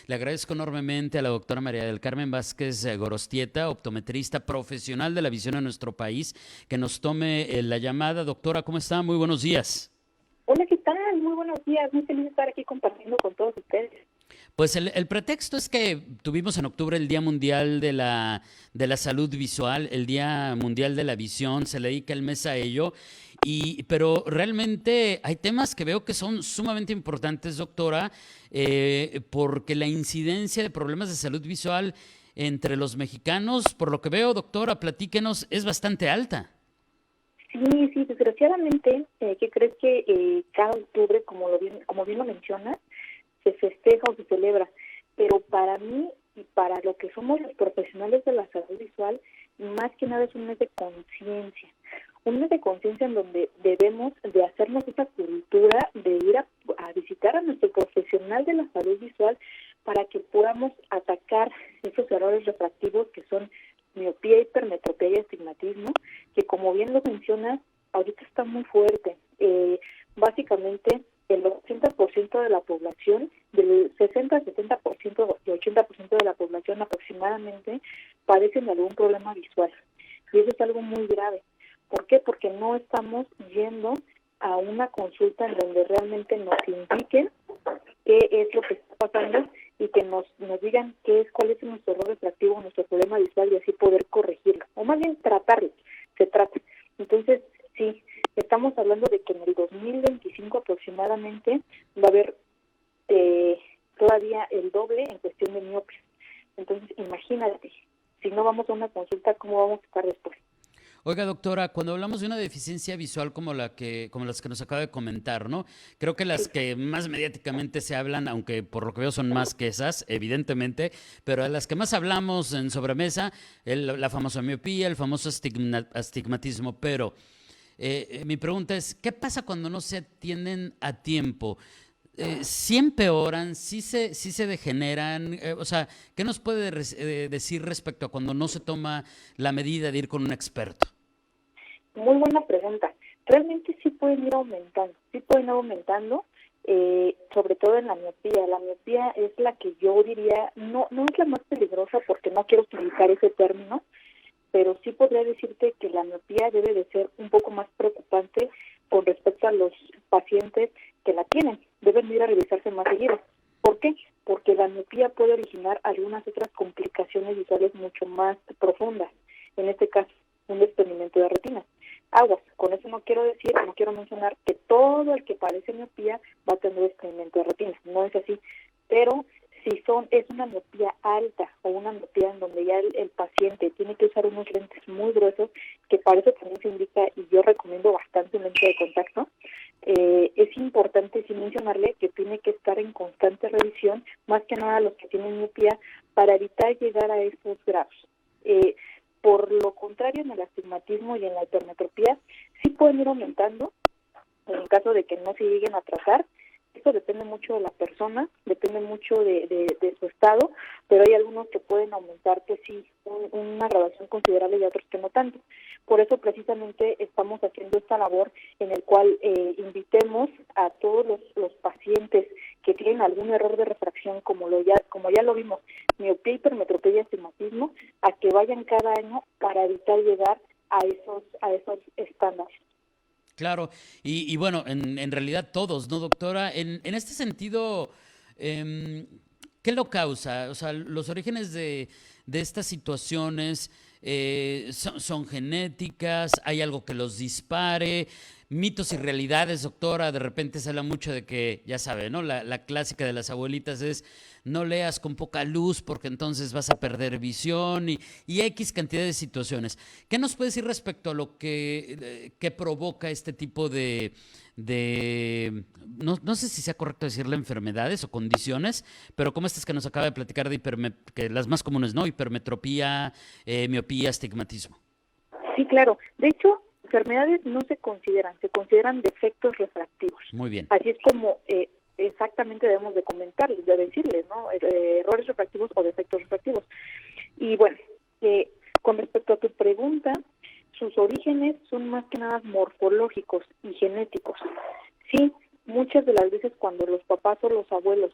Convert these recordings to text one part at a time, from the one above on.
Le agradezco enormemente a la doctora María del Carmen Vázquez Gorostieta, optometrista profesional de la visión en nuestro país, que nos tome la llamada. Doctora, ¿cómo está? Muy buenos días. Hola, ¿qué tal? Muy buenos días. Muy feliz de estar aquí compartiendo con todos ustedes. Pues el pretexto es que tuvimos en octubre el Día Mundial de la Salud Visual, el Día Mundial de la Visión, se le dedica el mes a ello, pero realmente hay temas que veo que son sumamente importantes, doctora, porque la incidencia de problemas de salud visual entre los mexicanos, por lo que veo, doctora, platíquenos, es bastante alta. Sí, sí, desgraciadamente, ¿qué crees que cada octubre, como bien lo mencionas, se festeja o se celebra? Pero para mí y para lo que somos los profesionales de la salud visual, más que nada es un mes de conciencia. Un mes de conciencia en donde debemos de hacernos esa cultura de ir a visitar a nuestro profesional de la salud visual para que podamos atacar esos errores refractivos que son miopía, hipermetropía y astigmatismo, que como bien lo mencionas, ahorita está muy fuerte. Básicamente, el 80% de la población, del 60 70% y 80% de la población aproximadamente, padecen de algún problema visual. Y eso es algo muy grave. ¿Por qué? Porque no estamos yendo a una consulta en donde realmente nos indiquen qué es lo que está pasando y que nos digan cuál es nuestro error refractivo, nuestro problema visual y así poder corregirlo, o más bien tratarlo, se trata. Entonces, sí, estamos hablando de que en el 2025 aproximadamente va a haber todavía el doble en cuestión de miopes. Entonces, imagínate, si no vamos a una consulta, ¿cómo vamos a estar después? Oiga, doctora, cuando hablamos de una deficiencia visual como las que nos acaba de comentar, ¿no? Creo que las Sí, que más mediáticamente se hablan, aunque por lo que veo son más que esas, evidentemente, pero de las que más hablamos en sobremesa, la famosa miopía, el famoso astigmatismo, pero mi pregunta es, ¿qué pasa cuando no se atienden a tiempo? ¿Sí empeoran? Sí se degeneran? O sea, ¿qué nos puede decir respecto a cuando no se toma la medida de ir con un experto? muy buena pregunta. Realmente sí pueden ir aumentando, sobre todo en la miopía. La miopía es la que yo diría, no es la más peligrosa porque no quiero utilizar ese término, pero sí podría decirte que la miopía debe de ser un poco más preocupante con respecto a los pacientes que la tienen. Deben ir a revisarse más seguido. ¿Por qué? Porque la miopía puede originar algunas otras complicaciones visuales mucho más profundas. En este caso, un desprendimiento de retina. Aguas, con eso no quiero mencionar que todo el que padece miopía va a tener desprendimiento de retina. No es así. Pero si es una miopía alta o una miopía en donde ya el paciente tiene que usar unos lentes muy gruesos, que para eso también se indica, y yo recomiendo bastante un lente de contacto, es importante sí mencionarle que tiene que estar en constante revisión, más que nada los que tienen miopía, para evitar llegar a esos grados. Eh, por lo contrario, en el astigmatismo y en la hipermetropía, sí pueden ir aumentando, en el caso de que no se lleguen a tratar. Esto depende mucho de la persona, depende mucho de su estado, pero hay algunos que pueden aumentar, que sí, una graduación considerable y otros que no tanto. Por eso precisamente estamos haciendo esta labor en el cual invitemos a todos los pacientes que tienen algún error de refracción, como ya lo vimos, miopía, hipermetropía y astigmatismo, a que vayan cada año para evitar llegar a esos estándares. Claro, y bueno, en realidad todos, ¿no, doctora? En este sentido, em, ¿qué lo causa? O sea, los orígenes de estas situaciones son genéticas, hay algo que los dispare, mitos y realidades, doctora. De repente se habla mucho de que, ya sabe, ¿no? La clásica de las abuelitas es no leas con poca luz porque entonces vas a perder visión y X cantidad de situaciones. ¿Qué nos puede decir respecto a lo que provoca este tipo no sé si sea correcto decirle enfermedades o condiciones, pero como estas que nos acaba de platicar de que las más comunes, ¿no? Hipermetropía, miopía, astigmatismo. Sí, claro. De hecho, enfermedades no se consideran defectos refractivos. Muy bien. Así es como exactamente debemos de comentarles, de decirles, ¿no? Errores refractivos o defectos refractivos. Y bueno, con respecto a tu pregunta, sus orígenes son más que nada morfológicos y genéticos. Sí, muchas de las veces cuando los papás o los abuelos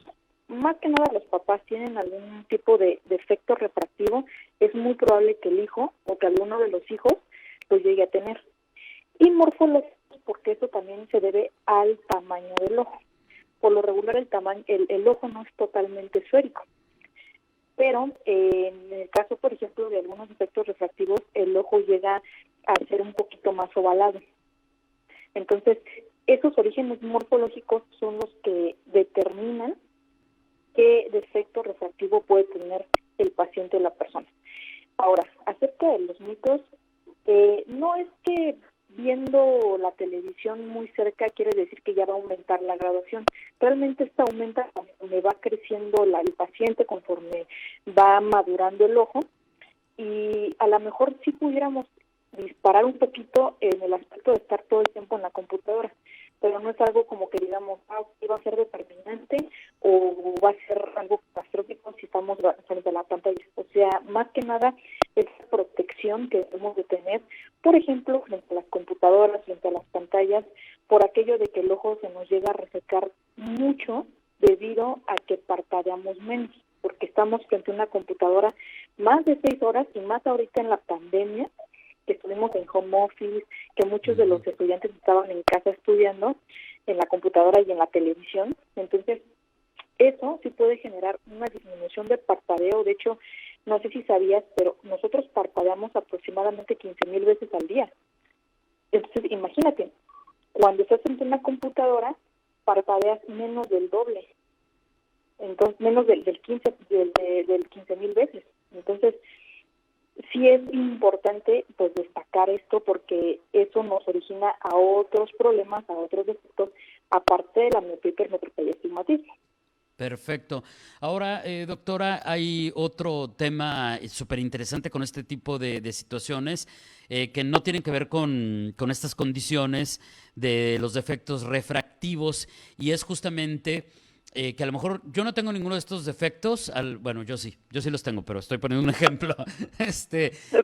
más que nada los papás tienen algún tipo de defecto refractivo, es muy probable que el hijo o que alguno de los hijos lo llegue a tener. Y morfológicos, porque eso también se debe al tamaño del ojo. Por lo regular el ojo no es totalmente esférico, pero en el caso, por ejemplo, de algunos defectos refractivos, el ojo llega a ser un poquito más ovalado. Entonces, esos orígenes morfológicos son los que determinan qué defecto refractivo puede tener el paciente o la persona. Ahora, acerca de los mitos, no es que viendo la televisión muy cerca quiere decir que ya va a aumentar la graduación. Realmente esta aumenta conforme va creciendo el paciente, conforme va madurando el ojo, y a lo mejor sí pudiéramos disparar un poquito en el aspecto de estar todo el tiempo en la computadora, pero no es algo como que digamos, va a ser determinante o va a ser algo catastrófico si estamos frente a la pantalla. O sea, más que nada, esa protección que debemos de tener, por ejemplo, frente a las computadoras, frente a las pantallas, por aquello de que el ojo se nos llega a resecar mucho debido a que parpadeamos menos, porque estamos frente a una computadora más de 6 horas y más ahorita en la pandemia, que estuvimos en home office, que muchos de los estudiantes estaban en casa estudiando en la computadora y en la televisión. Entonces, eso sí puede generar una disminución de parpadeo. De hecho, no sé si sabías, pero nosotros parpadeamos aproximadamente 15,000 veces al día. Entonces, imagínate, cuando estás frente a una computadora, parpadeas menos del doble. Entonces, menos del 15,000 veces. Entonces, sí es importante pues destacar esto porque eso nos origina a otros problemas, a otros defectos, aparte de la miopía, hipermetropía y astigmatismo. Perfecto. Ahora, doctora, hay otro tema súper interesante con este tipo de situaciones que no tienen que ver con estas condiciones de los defectos refractivos y es justamente que a lo mejor yo no tengo ninguno de estos defectos, bueno, yo sí los tengo, pero estoy poniendo un ejemplo,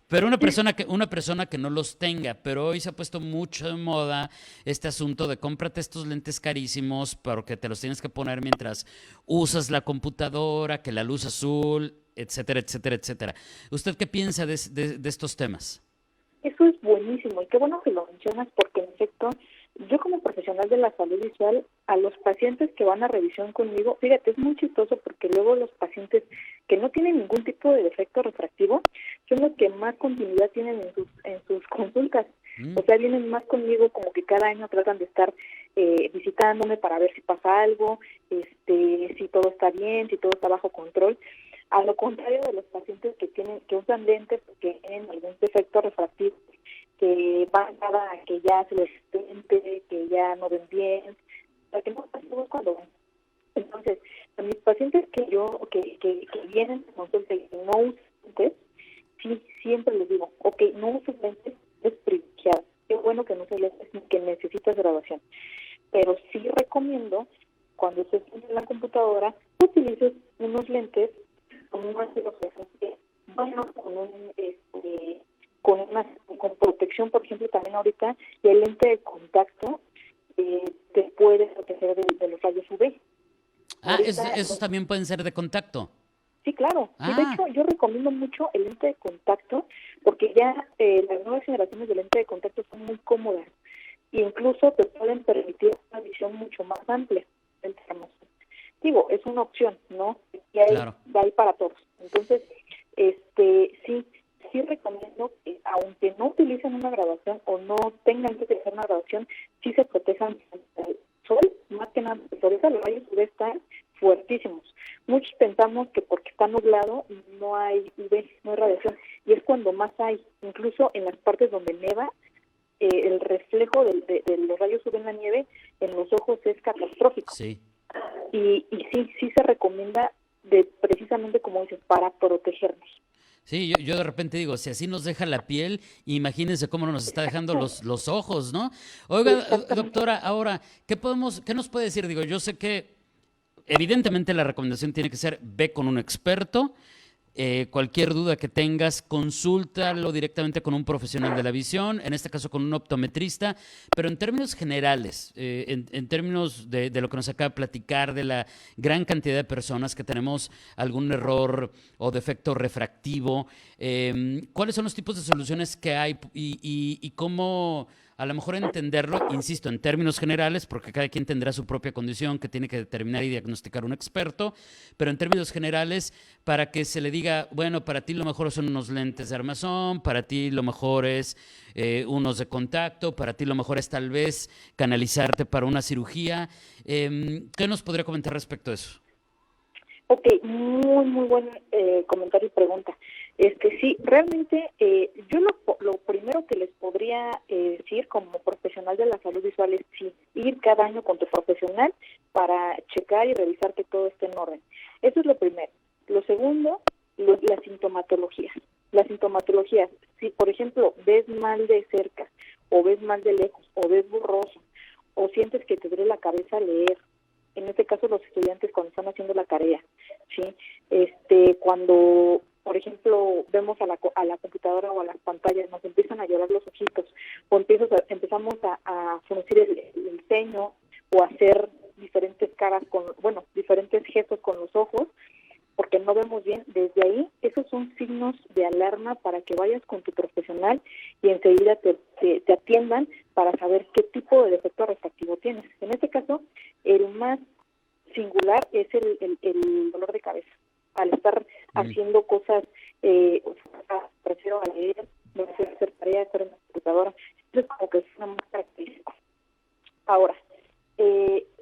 pero una persona que no los tenga, pero hoy se ha puesto mucho de moda este asunto de cómprate estos lentes carísimos porque te los tienes que poner mientras usas la computadora, que la luz azul, etcétera, etcétera, etcétera. ¿Usted qué piensa de estos temas? Eso es buenísimo y qué bueno que lo mencionas porque en efecto yo como profesional de la salud visual a los pacientes que van a revisión conmigo, fíjate, es muy chistoso porque luego los pacientes que no tienen ningún tipo de defecto refractivo son los que más continuidad tienen en sus consultas. O sea, vienen más conmigo como que cada año tratan de estar visitándome para ver si pasa algo, si todo está bien, si todo está bajo control. A lo contrario de los pacientes que usan lentes que tienen algún defecto refractivo, que van a que ya se les siente, que ya no ven bien, para que no pasen cuando ven. Entonces, a mis pacientes que vienen a consulta y no usan lentes, sí, siempre les digo, no uses lentes, es privilegiado. Qué bueno que no uses lentes y que necesitas graduación. Pero sí recomiendo, cuando estés en la computadora, utilices unos lentes con una cirugía, bueno, con protección, por ejemplo, también ahorita el lente de contacto te puede proteger de los rayos UV. Esos también pueden ser de contacto. Sí, claro. Y de hecho, yo recomiendo mucho el lente de contacto porque ya las nuevas generaciones de lente de contacto son muy cómodas e incluso te pueden permitir una visión mucho más amplia. Digo, es una opción, ¿no? Y hay para todos. Entonces, sí recomiendo que aunque no utilicen una graduación o no tengan que utilizar una graduación, sí se protejan del sol, más que nada, por eso los rayos UV están fuertísimos. Muchos pensamos que porque está nublado no hay UV, no hay radiación, y es cuando más hay, incluso en las partes donde neva, el reflejo de los rayos UV en la nieve en los ojos es catastrófico. Sí. Y sí se recomienda precisamente como dices, para protegernos. Sí, yo de repente digo, si así nos deja la piel, imagínense cómo nos está dejando los ojos, ¿no? Oiga, doctora, ahora, ¿qué nos puede decir? Digo, yo sé que evidentemente la recomendación tiene que ser ve con un experto, Cualquier duda que tengas, consúltalo directamente con un profesional de la visión, en este caso con un optometrista, pero en términos generales, en términos de lo que nos acaba de platicar, de la gran cantidad de personas que tenemos algún error o defecto refractivo, ¿cuáles son los tipos de soluciones que hay y cómo a lo mejor entenderlo, insisto, en términos generales, porque cada quien tendrá su propia condición que tiene que determinar y diagnosticar un experto, pero en términos generales, para que se le diga, bueno, para ti lo mejor son unos lentes de armazón, para ti lo mejor es unos de contacto, para ti lo mejor es tal vez canalizarte para una cirugía. ¿Qué nos podría comentar respecto a eso? Ok, muy buen comentario y pregunta. Sí, realmente yo lo primero que les podría decir como profesional de la salud visual es sí, ir cada año con tu profesional para checar y revisar que todo esté en orden. Eso es lo primero. Lo segundo, las sintomatologías. Las sintomatologías, si por ejemplo ves mal de cerca, o ves mal de lejos, o ves borroso, o sientes que te duele la cabeza al leer, en este caso los estudiantes cuando están haciendo la tarea, ¿sí? Cuando, por ejemplo, vemos a la computadora o a las pantallas, nos empiezan a llorar los ojitos, o empezamos a fruncir el ceño, o a hacer diferentes caras diferentes gestos con los ojos, porque no vemos bien, desde ahí, esos son signos de alarma para que vayas con tu profesional y enseguida te atiendan para saber qué tipo de defecto refractivo tienes. En este caso, el más singular es el dolor de cabeza. Al estar haciendo cosas, prefiero a leer, no sé hacer tareas, estar en la computadora, eso es como que es una más característica. Ahora,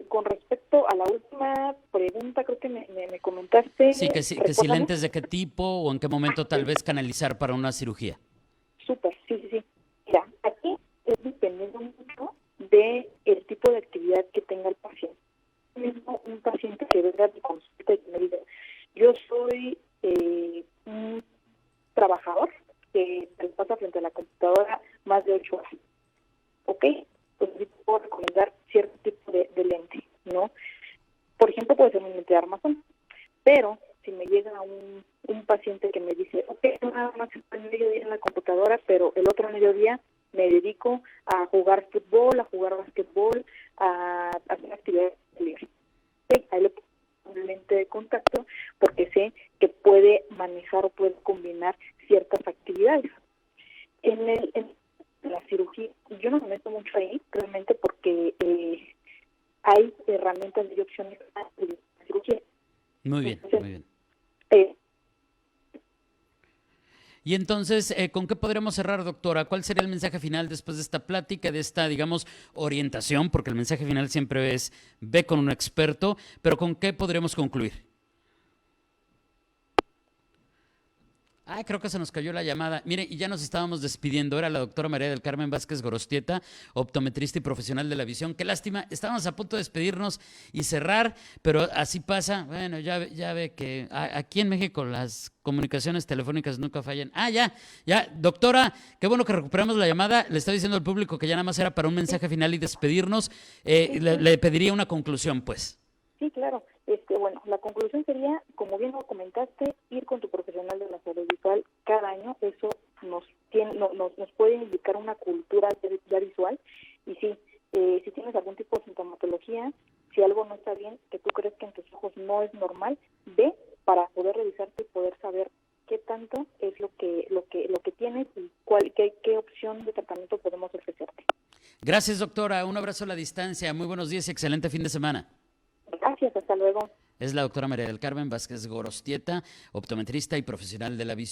con respecto a la última pregunta, creo que me comentaste. Sí, que si lentes de qué tipo o en qué momento tal vez canalizar para una cirugía. Súper, sí. Mira, aquí es dependiendo mucho del tipo de actividad que tenga el paciente. Mismo un paciente que venga a mi consulta y que me diga, yo soy un trabajador que se pasa frente a la computadora más de 8 horas, ¿ok? Pues sí puedo recomendar cierto tipo de lente, ¿no? Por ejemplo, puede ser un lente de armazón, pero si me llega un paciente que me dice, ok, yo nada más estoy mediodía en la computadora, pero el otro mediodía me dedico a jugar fútbol, a jugar básquetbol, a hacer actividades libres. Sí, ahí le pongo un lente de contacto porque sé que puede manejar o puede combinar ciertas actividades. En la cirugía, yo no me meto mucho ahí, realmente porque hay herramientas y opciones de la cirugía. Muy bien, Entonces, muy bien. eh, Y entonces, ¿con qué podríamos cerrar, doctora? ¿Cuál sería el mensaje final después de esta plática, de esta, digamos, orientación? Porque el mensaje final siempre es, ve con un experto, pero ¿con qué podríamos concluir? Ay, creo que se nos cayó la llamada. Mire, y ya nos estábamos despidiendo. Era la doctora María del Carmen Vázquez Gorostieta, optometrista y profesional de la visión. Qué lástima, estábamos a punto de despedirnos y cerrar, pero así pasa. Bueno, ya ve que aquí en México las comunicaciones telefónicas nunca fallan. Ya, doctora, qué bueno que recuperamos la llamada. Le estoy diciendo al público que ya nada más era para un mensaje final y despedirnos. Le pediría una conclusión, pues. Sí, claro. Bueno, la conclusión sería, como bien lo comentaste, ir con tu profesional de la salud visual cada año. Eso nos puede indicar una cultura ya visual. Y sí, si tienes algún tipo de sintomatología, si algo no está bien, que tú crees que en tus ojos no es normal, ve para poder revisarte y poder saber qué tanto es lo que tienes y qué opción de tratamiento podemos ofrecerte. Gracias, doctora. Un abrazo a la distancia. Muy buenos días y excelente fin de semana. Gracias, hasta luego. Es la doctora María del Carmen Vázquez Gorostieta, optometrista y profesional de la visión.